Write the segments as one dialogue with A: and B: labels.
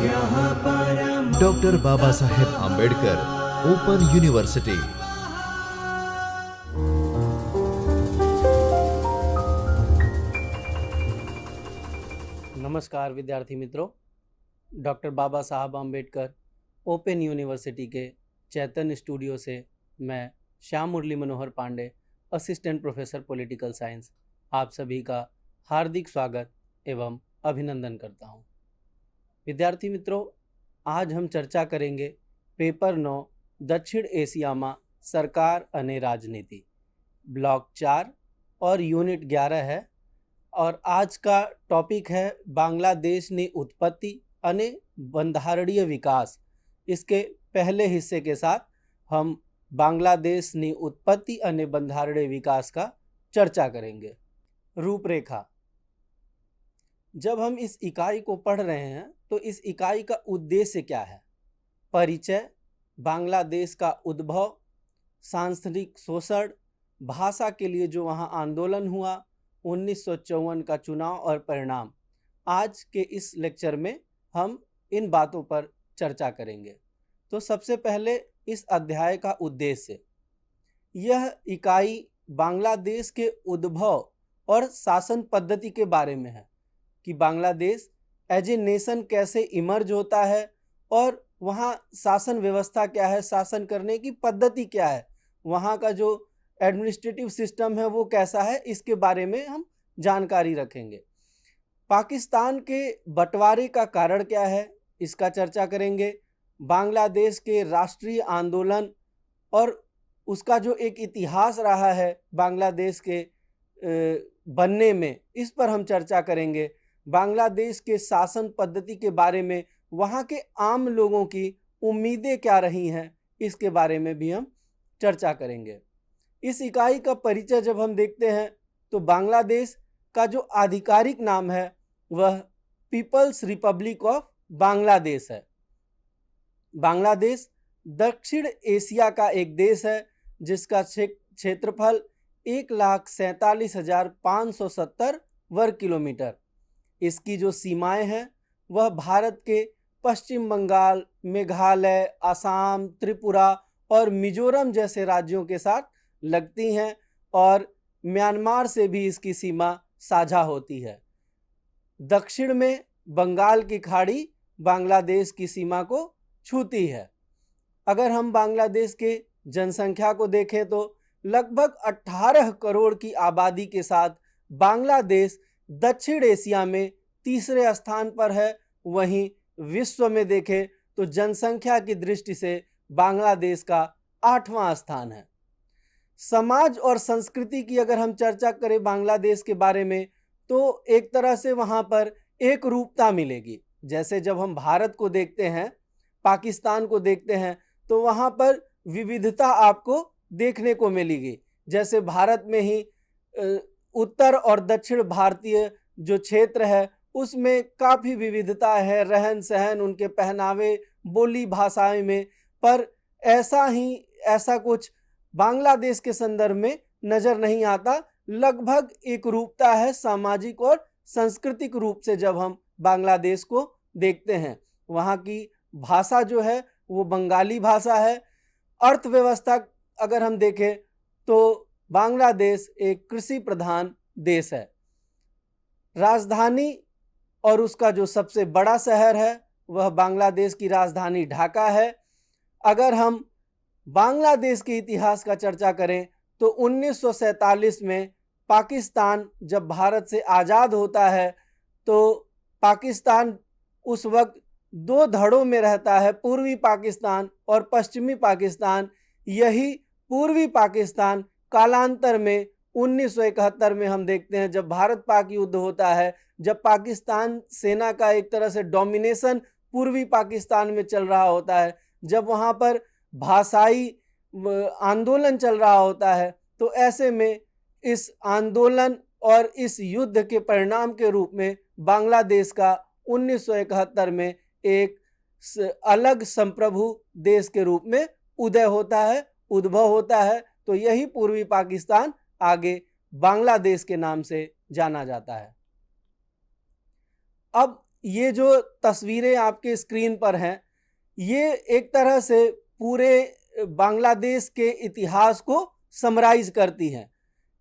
A: Doctor Baba Saheb Ambedkar open university.
B: नमस्कार विद्यार्थी मित्रों, डॉक्टर बाबा साहब आंबेडकर ओपन यूनिवर्सिटी के चैतन्य स्टूडियो से मैं Shyam Murali Manohar Pandey, assistant professor political science, आप सभी का हार्दिक स्वागत एवं अभिनंदन करता हूं। विद्यार्थी मित्रों, आज हम चर्चा करेंगे पेपर 9 दक्षिण एशियामा सरकार अने राजनीति, ब्लॉक 4 और यूनिट 11 है। और आज का टॉपिक है बांग्लादेश ની उत्पत्ति અને બંધારણીય विकास। इसके पहले हिस्से के साथ हम बांग्लादेश ની उत्पत्ति અને બંધારણીय विकास का चर्चा करेंगे। रूपरेखा। जब हम इस इकाई को पढ़ रहे हैं तो इस इकाई का उद्देश्य क्या है? परिचय, बांग्लादेश का उद्भव, सांस्कृतिक शोषण, भाषा के लिए जो वहाँ आंदोलन हुआ, 1954 का चुनाव और परिणाम। आज के इस लेक्चर में हम इन बातों पर चर्चा करेंगे। तो सबसे पहले इस अध्याय का उद्देश्य, यह इकाई बांग्लादेश के उद्भव और शासन पद्धति के बारे में है कि बांग्लादेश एज ए नेशन कैसे इमर्ज होता है और वहाँ शासन व्यवस्था क्या है, शासन करने की पद्धति क्या है, वहाँ का जो एडमिनिस्ट्रेटिव सिस्टम है वो कैसा है, इसके बारे में हम जानकारी रखेंगे। पाकिस्तान के बंटवारे का कारण क्या है, इसका चर्चा करेंगे। बांग्लादेश के राष्ट्रीय आंदोलन और उसका जो एक इतिहास रहा है बांग्लादेश के बनने में, इस पर हम चर्चा करेंगे। बांग्लादेश के शासन पद्धति के बारे में, वहाँ के आम लोगों की उम्मीदें क्या रही हैं, इसके बारे में भी हम चर्चा करेंगे। इस इकाई का परिचय जब हम देखते हैं तो बांग्लादेश का जो आधिकारिक नाम है वह पीपल्स रिपब्लिक ऑफ बांग्लादेश है। बांग्लादेश दक्षिण एशिया का एक देश है जिसका क्षेत्रफल 1,47,570 वर्ग किलोमीटर। इसकी जो सीमाएं हैं वह भारत के पश्चिम बंगाल, मेघालय, असम, त्रिपुरा और मिजोरम जैसे राज्यों के साथ लगती हैं और म्यांमार से भी इसकी सीमा साझा होती है। दक्षिण में बंगाल की खाड़ी बांग्लादेश की सीमा को छूती है। अगर हम बांग्लादेश के जनसंख्या को देखें तो लगभग 18 करोड़ की आबादी के साथ बांग्लादेश दक्षिण एशिया में तीसरे स्थान पर है। वहीं विश्व में देखें तो जनसंख्या की दृष्टि से बांग्लादेश का 8वां स्थान है। समाज और संस्कृति की अगर हम चर्चा करें बांग्लादेश के बारे में तो एक तरह से वहाँ पर एक रूपता मिलेगी। जैसे जब हम भारत को देखते हैं, पाकिस्तान को देखते हैं, तो वहाँ पर विविधता आपको देखने को मिलेगी। जैसे भारत में ही उत्तर और दक्षिण भारतीय जो क्षेत्र है उसमें काफ़ी विविधता है, रहन सहन, उनके पहनावे, बोली, भाषाएं में। पर ऐसा कुछ बांग्लादेश के संदर्भ में नजर नहीं आता। लगभग एक रूपता है सामाजिक और सांस्कृतिक रूप से जब हम बांग्लादेश को देखते हैं। वहाँ की भाषा जो है वो बंगाली भाषा है। अर्थव्यवस्था अगर हम देखें तो बांग्लादेश एक कृषि प्रधान देश है। राजधानी और उसका जो सबसे बड़ा शहर है वह बांग्लादेश की राजधानी ढाका है। अगर हम बांग्लादेश के इतिहास का चर्चा करें तो 1947 में पाकिस्तान जब भारत से आज़ाद होता है तो पाकिस्तान उस वक्त 2 धड़ों में रहता है, पूर्वी पाकिस्तान और पश्चिमी पाकिस्तान। यही पूर्वी पाकिस्तान कालांतर में 1971 में हम देखते हैं जब भारत पाक युद्ध होता है, जब पाकिस्तान सेना का एक तरह से डोमिनेशन पूर्वी पाकिस्तान में चल रहा होता है, जब वहाँ पर भाषाई आंदोलन चल रहा होता है, तो ऐसे में इस आंदोलन और इस युद्ध के परिणाम के रूप में बांग्लादेश का 1971 में एक अलग संप्रभु देश के रूप में उदय होता है, उद्भव होता है। तो यही पूर्वी पाकिस्तान आगे बांग्लादेश के नाम से जाना जाता है। अब ये जो तस्वीरें आपके स्क्रीन पर हैं, ये एक तरह से पूरे बांग्लादेश के इतिहास को समराइज करती हैं।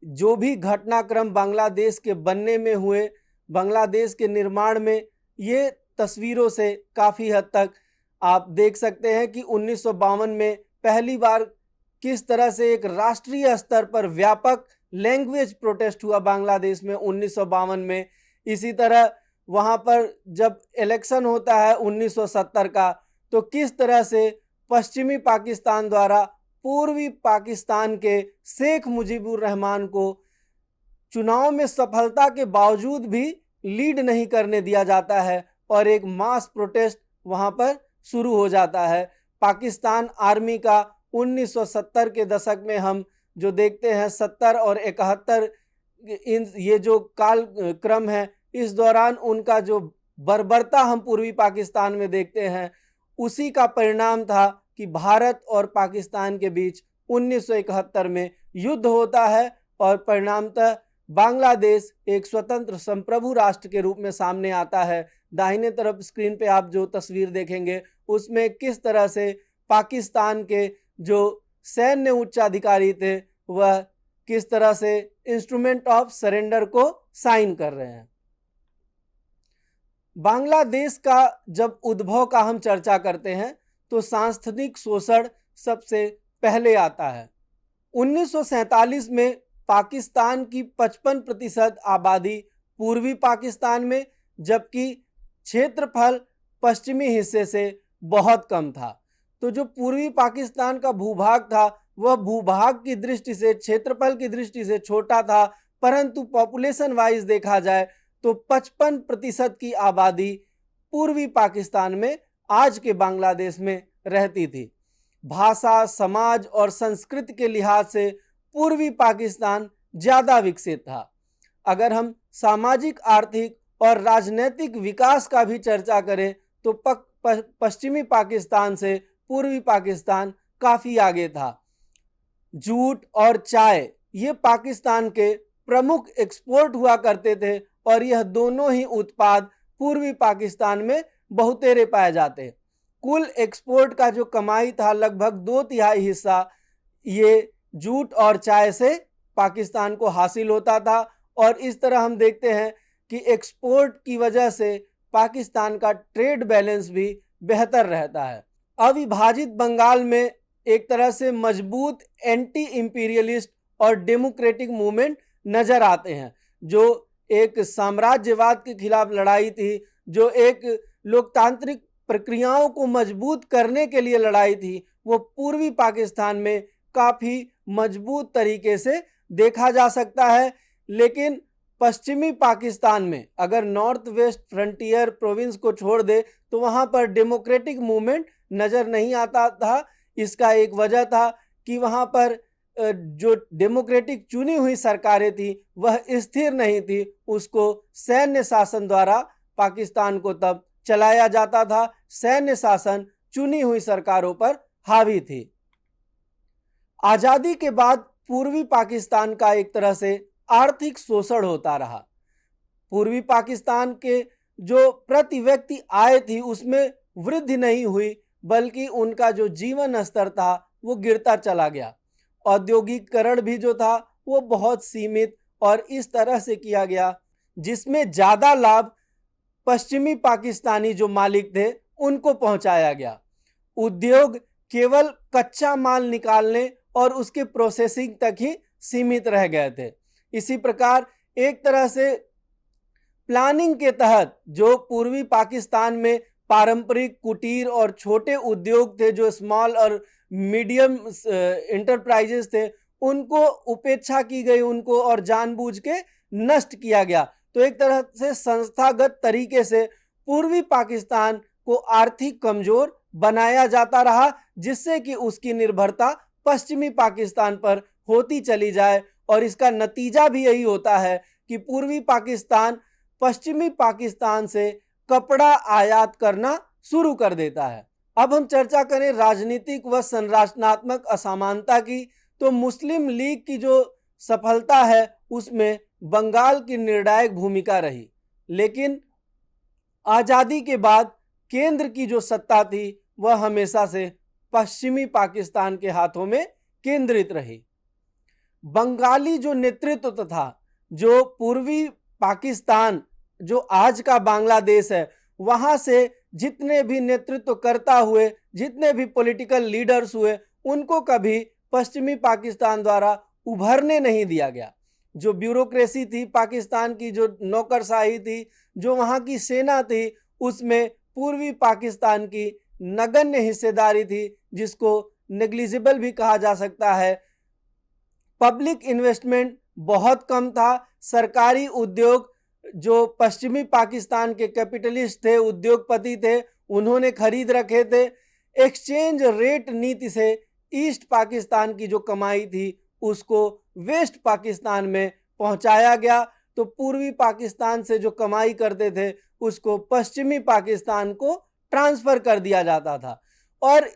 B: जो भी घटनाक्रम बांग्लादेश के बनने में हुए, बांग्लादेश के निर्माण में, ये तस्वीरों से काफ़ी हद तक आप देख सकते हैं कि 1952 में पहली बार किस तरह से एक राष्ट्रीय स्तर पर व्यापक लैंग्वेज प्रोटेस्ट हुआ बांग्लादेश में 1952 में। इसी तरह वहाँ पर जब इलेक्शन होता है 1970 का, तो किस तरह से पश्चिमी पाकिस्तान द्वारा पूर्वी पाकिस्तान के शेख मुजीबुर रहमान को चुनाव में सफलता के बावजूद भी लीड नहीं करने दिया जाता है और एक मास प्रोटेस्ट वहाँ पर शुरू हो जाता है। पाकिस्तान आर्मी का 1970 के दशक में हम जो देखते हैं 70 और 71, ये जो काल क्रम है, इस दौरान उनका जो बर्बरता हम पूर्वी पाकिस्तान में देखते हैं, उसी का परिणाम था कि भारत और पाकिस्तान के बीच 1971 में युद्ध होता है और परिणामतः बांग्लादेश एक स्वतंत्र संप्रभु राष्ट्र के रूप में सामने आता है। दाहिने तरफ स्क्रीन पे आप जो तस्वीर देखेंगे उसमें किस तरह से पाकिस्तान के जो सैन्य उच्चाधिकारी थे वह किस तरह से इंस्ट्रूमेंट ऑफ सरेंडर को साइन कर रहे हैं। बांग्लादेश का जब उद्भव का हम चर्चा करते हैं तो सांस्कृतिक शोषण सबसे पहले आता है। 1947 में पाकिस्तान की 55% आबादी पूर्वी पाकिस्तान में, जबकि क्षेत्रफल पश्चिमी हिस्से से बहुत कम था। तो जो पूर्वी पाकिस्तान का भूभाग था वह भूभाग की दृष्टि से, क्षेत्रफल की दृष्टि से छोटा था, परंतु पॉपुलेशन वाइज देखा जाए तो 55% की आबादी पूर्वी पाकिस्तान में, आज के बांग्लादेश में रहती थी। भाषा, समाज और संस्कृति के लिहाज से पूर्वी पाकिस्तान ज़्यादा विकसित था। अगर हम सामाजिक, आर्थिक और राजनीतिक विकास का भी चर्चा करें तो पश्चिमी पाकिस्तान से पूर्वी पाकिस्तान काफ़ी आगे था। जूट और चाय ये पाकिस्तान के प्रमुख एक्सपोर्ट हुआ करते थे और यह दोनों ही उत्पाद पूर्वी पाकिस्तान में बहुतेरे पाए जाते। कुल एक्सपोर्ट का जो कमाई था लगभग 2/3 हिस्सा ये जूट और चाय से पाकिस्तान को हासिल होता था। और इस तरह हम देखते हैं कि एक्सपोर्ट की वजह से पाकिस्तान का ट्रेड बैलेंस भी बेहतर रहता है। अविभाजित बंगाल में एक तरह से मजबूत एंटी इंपीरियलिस्ट और डेमोक्रेटिक मूवमेंट नजर आते हैं। जो एक साम्राज्यवाद के खिलाफ लड़ाई थी, जो एक लोकतांत्रिक प्रक्रियाओं को मजबूत करने के लिए लड़ाई थी, वो पूर्वी पाकिस्तान में काफ़ी मजबूत तरीके से देखा जा सकता है। लेकिन पश्चिमी पाकिस्तान में अगर नॉर्थ वेस्ट फ्रंटियर प्रोविंस को छोड़ दे तो वहाँ पर डेमोक्रेटिक मूवमेंट नज़र नहीं आता था। इसका एक वजह था कि वहाँ पर जो डेमोक्रेटिक चुनी हुई सरकारें थी वह स्थिर नहीं थी, उसको सैन्य शासन द्वारा पाकिस्तान को तब चलाया जाता था। सैन्य शासन चुनी हुई सरकारों पर हावी थी। आज़ादी के बाद पूर्वी पाकिस्तान का एक तरह से आर्थिक शोषण होता रहा। पूर्वी पाकिस्तान के जो प्रति व्यक्ति आय थी उसमें वृद्धि नहीं हुई, बल्कि उनका जो जीवन स्तर था वो गिरता चला गया। औद्योगिकरण भी जो था वो बहुत सीमित और इस तरह से किया गया जिसमें ज़्यादा लाभ पश्चिमी पाकिस्तानी जो मालिक थे उनको पहुंचाया गया। उद्योग केवल कच्चा माल निकालने और उसके प्रोसेसिंग तक ही सीमित रह गए थे। इसी प्रकार एक तरह से प्लानिंग के तहत जो पूर्वी पाकिस्तान में पारंपरिक कुटीर और छोटे उद्योग थे, जो स्मॉल और मीडियम इंटरप्राइजेस थे, उनको उपेक्षा की गई, उनको और जानबूझ के नष्ट किया गया। तो एक तरह से संस्थागत तरीके से पूर्वी पाकिस्तान को आर्थिक कमजोर बनाया जाता रहा, जिससे कि उसकी निर्भरता पश्चिमी पाकिस्तान पर होती चली जाए। और इसका नतीजा भी यही होता है कि पूर्वी पाकिस्तान पश्चिमी पाकिस्तान से कपड़ा आयात करना शुरू कर देता है। अब हम चर्चा करें राजनीतिक व संरचनात्मक असमानता की, तो मुस्लिम लीग की जो सफलता है उसमें बंगाल की निर्णायक भूमिका रही। लेकिन आज़ादी के बाद केंद्र की जो सत्ता थी वह हमेशा से पश्चिमी पाकिस्तान के हाथों में केंद्रित रही। बंगाली जो नेतृत्व था, जो पूर्वी पाकिस्तान, जो आज का बांग्लादेश है, वहां से जितने भी नेतृत्व करता हुए, जितने भी पॉलिटिकल लीडर्स हुए, उनको कभी पश्चिमी पाकिस्तान द्वारा उभरने नहीं दिया गया। जो ब्यूरोक्रेसी थी पाकिस्तान की, जो नौकरशाही थी, जो वहां की सेना थी, उसमें पूर्वी पाकिस्तान की नगण्य हिस्सेदारी थी, जिसको नेग्लिजिबल भी कहा जा सकता है। पब्लिक इन्वेस्टमेंट बहुत कम था। सरकारी उद्योग जो पश्चिमी पाकिस्तान के कैपिटलिस्ट थे, उद्योगपति थे, उन्होंने खरीद रखे थे। एक्सचेंज रेट नीति से ईस्ट पाकिस्तान की जो कमाई थी उसको वेस्ट पाकिस्तान में पहुंचाया गया, तो पूर्वी पाकिस्तान से जो कमाई करते थे उसको पश्चिमी पाकिस्तान को ट्रांसफर कर दिया जाता था। और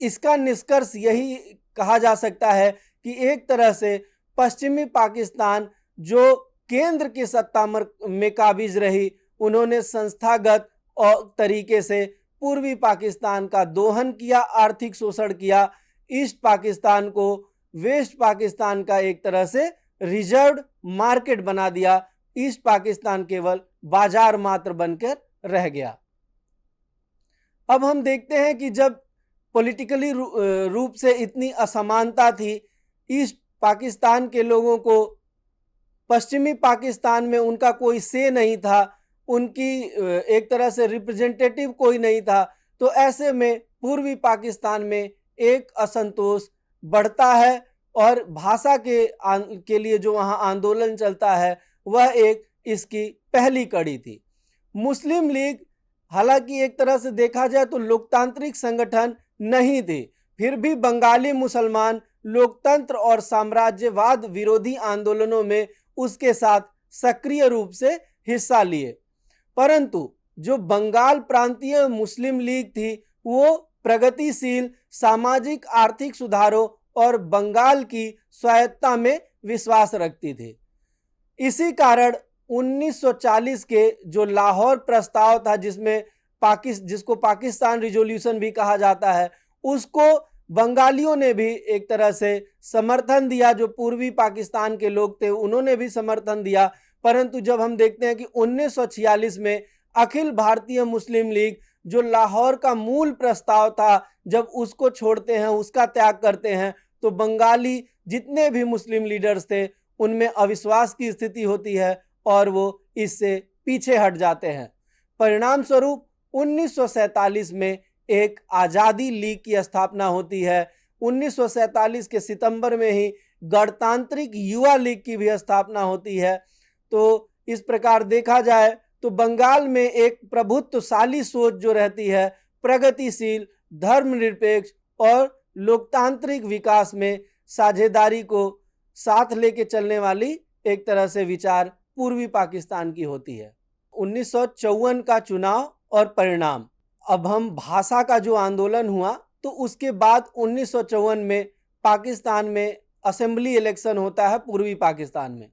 B: इसका निष्कर्ष यही कहा जा सकता है कि एक तरह से पश्चिमी पाकिस्तान जो केंद्र की सत्ता में काबिज रही, उन्होंने संस्थागत और तरीके से पूर्वी पाकिस्तान का दोहन किया, आर्थिक शोषण किया, ईस्ट पाकिस्तान को वेस्ट पाकिस्तान का एक तरह से रिजर्व्ड मार्केट बना दिया। ईस्ट पाकिस्तान केवल बाजार मात्र बनकर रह गया। अब हम देखते हैं कि जब पॉलिटिकली रूप से इतनी असमानता थी, ईस्ट पाकिस्तान के लोगों को पश्चिमी पाकिस्तान में उनका कोई से नहीं था, उनकी एक तरह से रिप्रेजेंटेटिव कोई नहीं था, तो ऐसे में पूर्वी पाकिस्तान में एक असंतोष बढ़ता है और भाषा के लिए जो वहाँ आंदोलन चलता है वह एक इसकी पहली कड़ी थी। मुस्लिम लीग हालांकि एक तरह से देखा जाए तो लोकतांत्रिक संगठन नहीं थी, फिर भी बंगाली मुसलमान लोकतंत्र और साम्राज्यवाद विरोधी आंदोलनों में उसके साथ सक्रिय रूप से हिस्सा लिए। परंतु जो बंगाल प्रांतीय मुस्लिम लीग थी वो प्रगतिशील सामाजिक आर्थिक सुधारों और बंगाल की स्वायत्ता में विश्वास रखती थी। इसी कारण 1940 के जो लाहौर प्रस्ताव था, जिसको पाकिस्तान रिजोल्यूशन भी कहा जाता है, उसको बंगालियों ने भी एक तरह से समर्थन दिया। जो पूर्वी पाकिस्तान के लोग थे उन्होंने भी समर्थन दिया। परंतु जब हम देखते हैं कि 1946 में अखिल भारतीय मुस्लिम लीग जो लाहौर का मूल प्रस्ताव था, जब उसको छोड़ते हैं, उसका त्याग करते हैं, तो बंगाली जितने भी मुस्लिम लीडर्स थे उनमें अविश्वास की स्थिति होती है और वो इससे पीछे हट जाते हैं। परिणाम स्वरूप 1947 में एक आज़ादी लीग की स्थापना होती है। 1947 के सितंबर में ही गणतांत्रिक युवा लीग की भी स्थापना होती है। तो इस प्रकार देखा जाए तो बंगाल में एक प्रभुत्वशाली सोच जो रहती है, प्रगतिशील, धर्मनिरपेक्ष और लोकतांत्रिक विकास में साझेदारी को साथ लेके चलने वाली एक तरह से विचार पूर्वी पाकिस्तान की होती है। 1954 का चुनाव और परिणाम। अब हम भाषा का जो आंदोलन हुआ तो उसके बाद 1954 में पाकिस्तान में असेंबली इलेक्शन होता है पूर्वी पाकिस्तान में,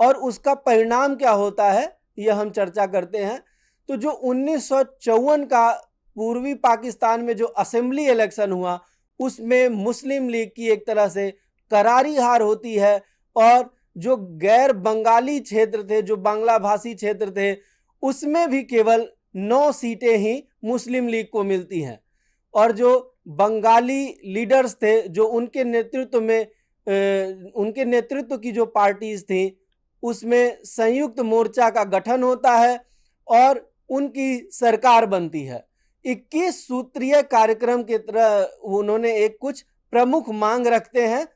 B: और उसका परिणाम क्या होता है यह हम चर्चा करते हैं। तो जो 1954 का पूर्वी पाकिस्तान में जो असेंबली इलेक्शन हुआ उसमें मुस्लिम लीग की एक तरह से करारी हार होती है, और जो गैर बंगाली क्षेत्र थे, जो बांग्ला भाषी क्षेत्र थे, उसमें भी केवल 9 सीटें ही मुस्लिम लीग को मिलती हैं। और जो बंगाली लीडर्स थे, जो उनके नेतृत्व की जो पार्टीज थी, उसमें संयुक्त मोर्चा का गठन होता है और उनकी सरकार बनती है। 21 सूत्रीय कार्यक्रम के तरह उन्होंने एक कुछ प्रमुख मांग रखते हैं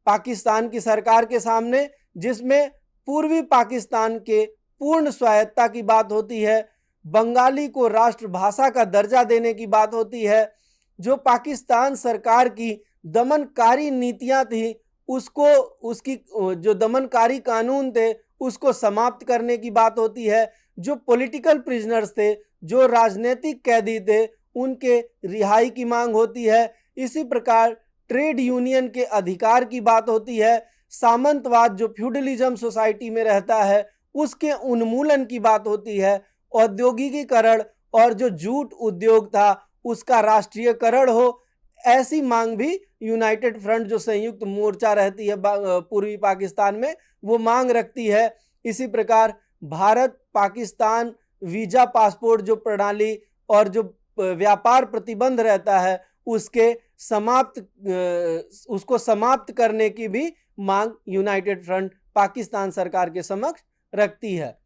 B: पाकिस्तान की सरकार के सामने, जिसमें पूर्वी पाकिस्तान के पूर्ण स्वायत्ता की बात होती है, बंगाली को राष्ट्रभाषा का दर्जा देने की बात होती है, जो पाकिस्तान सरकार की दमनकारी नीतियां थी उसकी जो दमनकारी कानून थे उसको समाप्त करने की बात होती है, जो पॉलिटिकल प्रिजनर्स थे, जो राजनीतिक कैदी थे, उनके रिहाई की मांग होती है। इसी प्रकार ट्रेड यूनियन के अधिकार की बात होती है, सामंतवाद जो फ्यूडलिज्म सोसाइटी में रहता है उसके उन्मूलन की बात होती है, औद्योगिकीकरण और जो जूट उद्योग था उसका राष्ट्रीयकरण हो, ऐसी मांग भी यूनाइटेड फ्रंट जो संयुक्त मोर्चा रहती है पूर्वी पाकिस्तान में, वो मांग रखती है। इसी प्रकार भारत पाकिस्तान वीजा पासपोर्ट जो प्रणाली और जो व्यापार प्रतिबंध रहता है उसको समाप्त करने की भी मांग यूनाइटेड फ्रंट पाकिस्तान सरकार के समक्ष रखती है।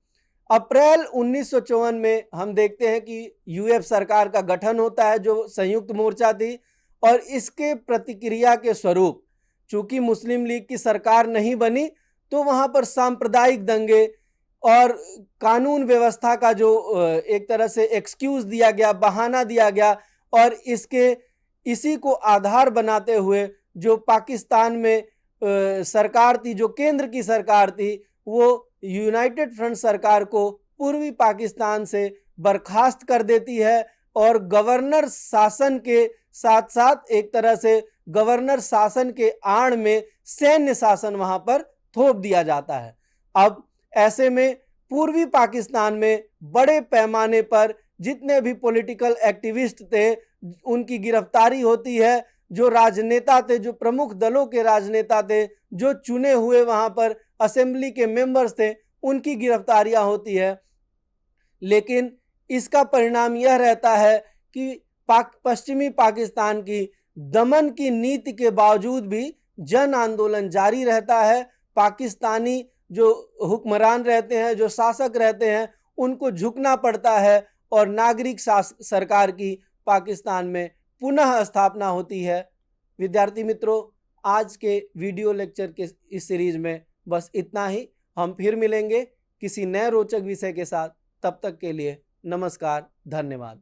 B: अप्रैल 1954 में हम देखते हैं कि यूएफ सरकार का गठन होता है जो संयुक्त मोर्चा थी, और इसके प्रतिक्रिया के स्वरूप चूंकि मुस्लिम लीग की सरकार नहीं बनी तो वहां पर सांप्रदायिक दंगे और कानून व्यवस्था का जो एक तरह से एक्सक्यूज दिया गया, बहाना दिया गया, और इसी को आधार बनाते हुए जो पाकिस्तान में सरकार थी, जो केंद्र की सरकार थी, वो यूनाइटेड फ्रंट सरकार को पूर्वी पाकिस्तान से बर्खास्त कर देती है और गवर्नर शासन के साथ साथ एक तरह से गवर्नर शासन के आड़ में सैन्य शासन वहां पर थोप दिया जाता है। अब ऐसे में पूर्वी पाकिस्तान में बड़े पैमाने पर जितने भी पॉलिटिकल एक्टिविस्ट थे उनकी गिरफ्तारी होती है। जो राजनेता थे, जो प्रमुख दलों के राजनेता थे, जो चुने हुए वहां पर असेंबली के मेंबर्स थे, उनकी गिरफ्तारियां होती है। लेकिन इसका परिणाम यह रहता है कि पश्चिमी पाकिस्तान की दमन की नीति के बावजूद भी जन आंदोलन जारी रहता है। पाकिस्तानी जो हुक्मरान रहते हैं, जो शासक रहते हैं, उनको झुकना पड़ता है और नागरिक सरकार की पाकिस्तान में पुनः स्थापना होती है। विद्यार्थी मित्रों, आज के वीडियो लेक्चर के इस सीरीज में बस इतना ही। हम फिर मिलेंगे किसी नए रोचक विषय के साथ। तब तक के लिए नमस्कार, धन्यवाद।